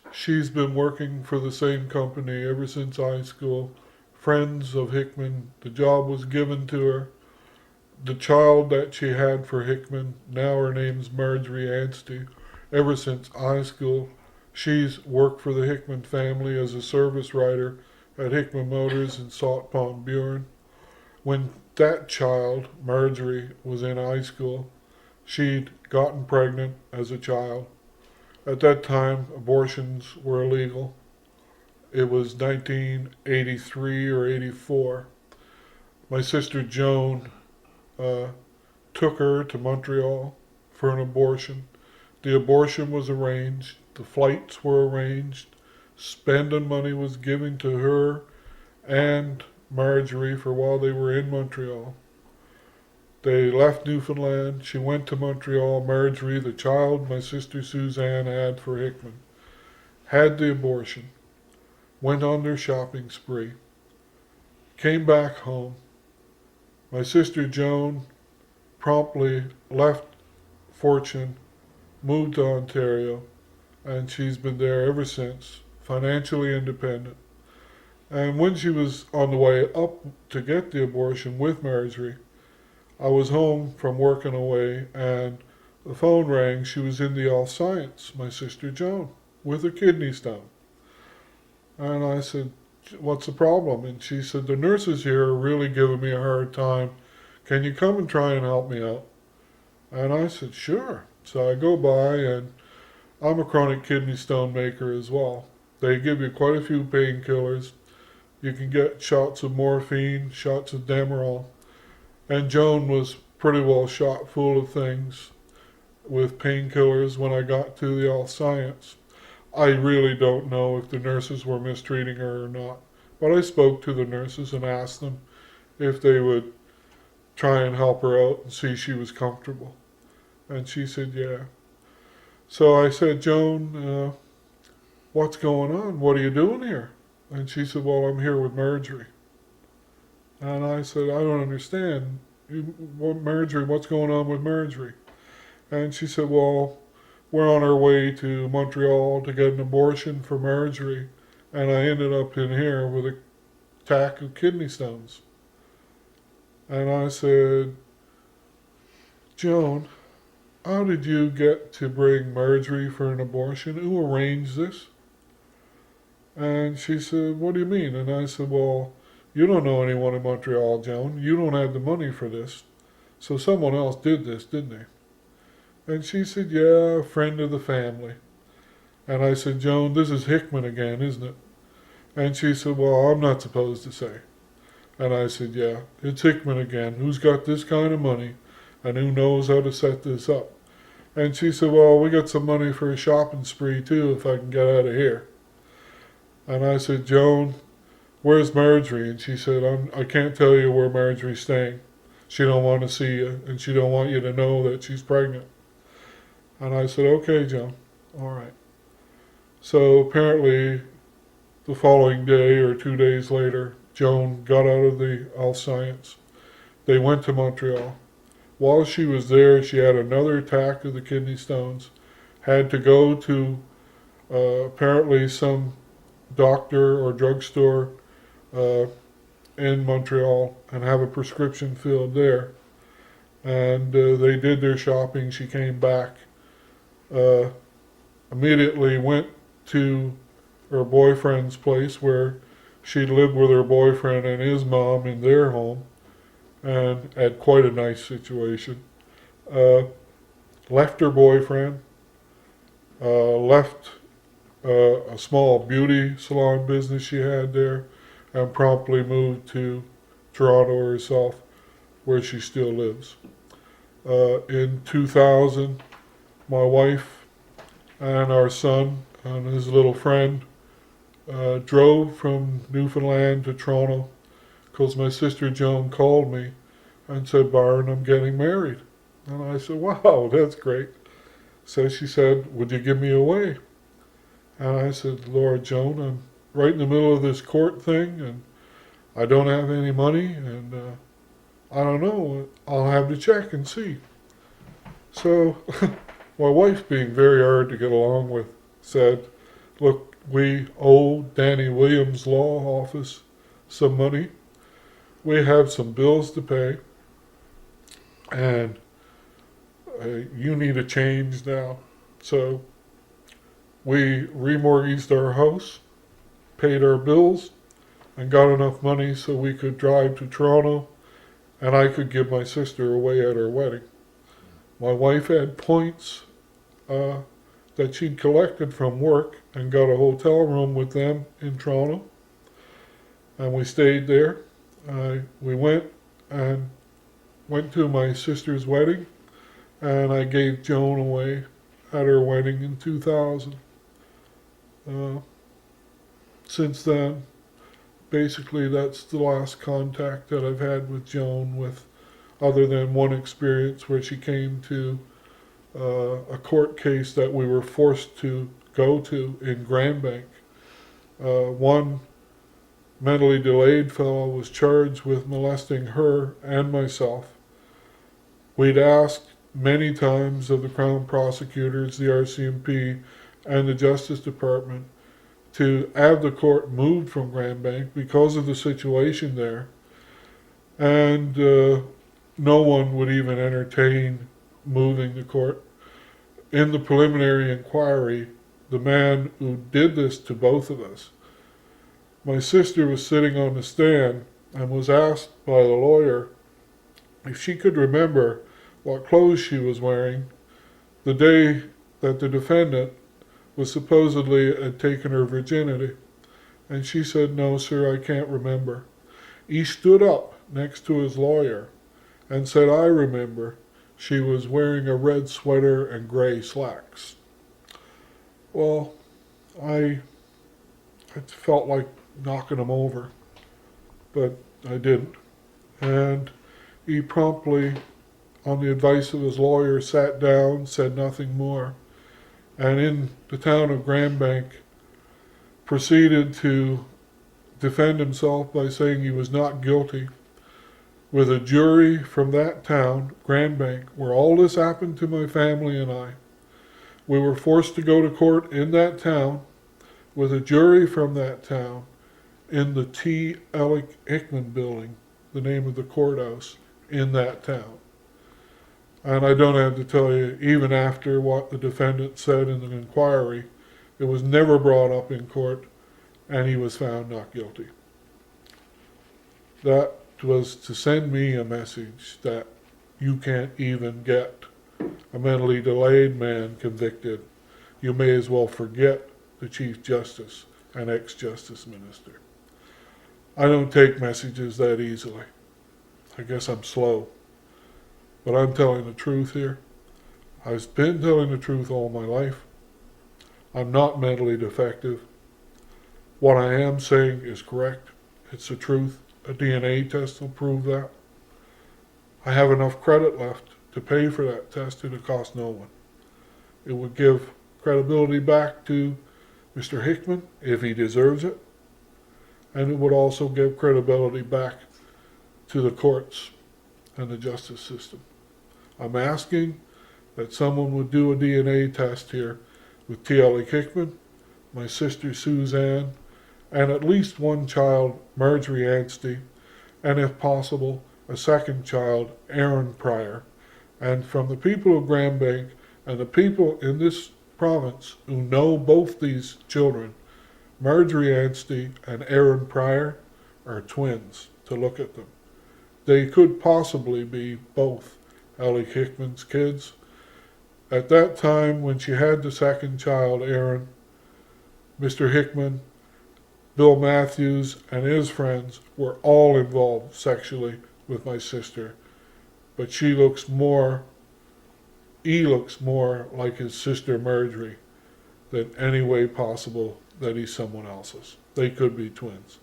She's been working for the same company ever since high school. Friends of Hickman, the job was given to her. The child that she had for Hickman, now her name's Marjorie Anstey, ever since high school. She's worked for the Hickman family as a service writer at Hickman Motors in Salt Pond, Buren. When that child, Marjorie, was in high school, she'd gotten pregnant as a child. At that time, abortions were illegal. It was 1983 or 84. My sister Joan uh, took her to Montreal for an abortion. The abortion was arranged, the flights were arranged, spending money was given to her and Marjorie for while they were in Montreal. They left Newfoundland. She went to Montreal. Marjorie, the child my sister Suzanne had for Hickman, had the abortion, went on their shopping spree, came back home. My sister Joan promptly left Fortune, moved to Ontario, and she's been there ever since, financially independent. And when she was on the way up to get the abortion with Marjorie, I was home from working away and the phone rang. She was in the All Science, my sister Joan, with a kidney stone. And I said, "What's the problem?" And she said, "The nurses here are really giving me a hard time. Can you come and try and help me out?" And I said, "Sure." So I go by, and I'm a chronic kidney stone maker as well. They give you quite a few painkillers. You can get shots of morphine, shots of Demerol. And Joan was pretty well shot full of things with painkillers when I got to the All Science. I really don't know if the nurses were mistreating her or not. But I spoke to the nurses and asked them if they would try and help her out and see she was comfortable. And she said, yeah. So I said, "Joan, what's going on? What are you doing here?" And she said, "Well, I'm here with Marjorie." And I said, "I don't understand. Marjorie, what's going on with Marjorie?" And she said, "Well, we're on our way to Montreal to get an abortion for Marjorie, and I ended up in here with a attack of kidney stones." And I said, "Joan, how did you get to bring Marjorie for an abortion? Who arranged this?" And she said, "What do you mean?" And I said, "Well, you don't know anyone in Montreal, Joan. You don't have the money for this. So someone else did this, didn't they?" And she said, "Yeah, a friend of the family." And I said, "Joan, this is Hickman again, isn't it?" And she said, "Well, I'm not supposed to say." And I said, "Yeah, it's Hickman again. Who's got this kind of money and who knows how to set this up?" And she said, "Well, we got some money for a shopping spree too if I can get out of here." And I said, "Joan, where's Marjorie?" And she said, I can't tell you where Marjorie's staying. She don't want to see you, and she don't want you to know that she's pregnant." And I said, "Okay, Joan, all right." So apparently the following day or 2 days later, Joan got out of the All Science. They went to Montreal. While she was there, she had another attack of the kidney stones, had to go to apparently some doctor or drugstore uh, in Montreal and have a prescription filled there. And they did their shopping. She came back, uh, immediately went to her boyfriend's place where she lived with her boyfriend and his mom in their home and had quite a nice situation. Uh, Left her boyfriend, left a small beauty salon business she had there, and promptly moved to Toronto herself, where she still lives. In 2000, my wife and our son and his little friend drove from Newfoundland to Toronto because my sister Joan called me and said, "Byron, I'm getting married." And I said, "Wow, that's great." So she said, "Would you give me away?" And I said, "Lord, Joan, I'm right in the middle of this court thing, and I don't have any money, and I don't know. I'll have to check and see." So my wife, being very hard to get along with, said, look, we owe Danny Williams' law office some money. We have some bills to pay, and you need a change now. So we remortgaged our house, paid our bills, and got enough money so we could drive to Toronto, and I could give my sister away at her wedding. My wife had points that she'd collected from work and got a hotel room with them in Toronto, and we stayed there. We went to my sister's wedding, and I gave Joan away at her wedding in 2000. Since then, basically that's the last contact that I've had with Joan, with other than one experience where she came to a court case that we were forced to go to in Grand Bank. One mentally delayed fellow was charged with molesting her and myself. We'd asked many times of the Crown prosecutors, the RCMP, and the Justice Department to have the court moved from Grand Bank because of the situation there. And no one would even entertain moving the court. In the preliminary inquiry, the man who did this to both of us, my sister was sitting on the stand and was asked by the lawyer if she could remember what clothes she was wearing the day that the defendant was supposedly had taken her virginity. And she said, "No, sir, I can't remember." He stood up next to his lawyer and said, "I remember. She was wearing a red sweater and gray slacks." Well, I felt like knocking him over, but I didn't. And he promptly, on the advice of his lawyer, sat down, said nothing more, and in the town of Grand Bank proceeded to defend himself by saying he was not guilty, with a jury from that town, Grand Bank, where all this happened to my family and I. We were forced to go to court in that town with a jury from that town in the T. Alec Hickman building, the name of the courthouse in that town. And I don't have to tell you, even after what the defendant said in the inquiry, it was never brought up in court, and he was found not guilty. That was to send me a message that you can't even get a mentally delayed man convicted. You may as well forget the Chief Justice and ex-Justice Minister. I don't take messages that easily. I guess I'm slow. But I'm telling the truth here. I've been telling the truth all my life. I'm not mentally defective. What I am saying is correct. It's the truth. A DNA test will prove that. I have enough credit left to pay for that test, and it costs no one. It would give credibility back to Mr. Hickman if he deserves it, and it would also give credibility back to the courts and the justice system. I'm asking that someone would do a DNA test here with T. Alec Hickman, my sister Suzanne, and at least one child, Marjorie Anstey, and if possible, a second child, Aaron Prior. And from the people of Grand Bank and the people in this province who know both these children, Marjorie Anstey and Aaron Prior are twins, to look at them. They could possibly be both Alec Hickman's kids. At that time, when she had the second child, Aaron, Mr. Hickman, Bill Matthews, and his friends were all involved sexually with my sister. But he looks more like his sister Marjorie than any way possible that he's someone else's. They could be twins.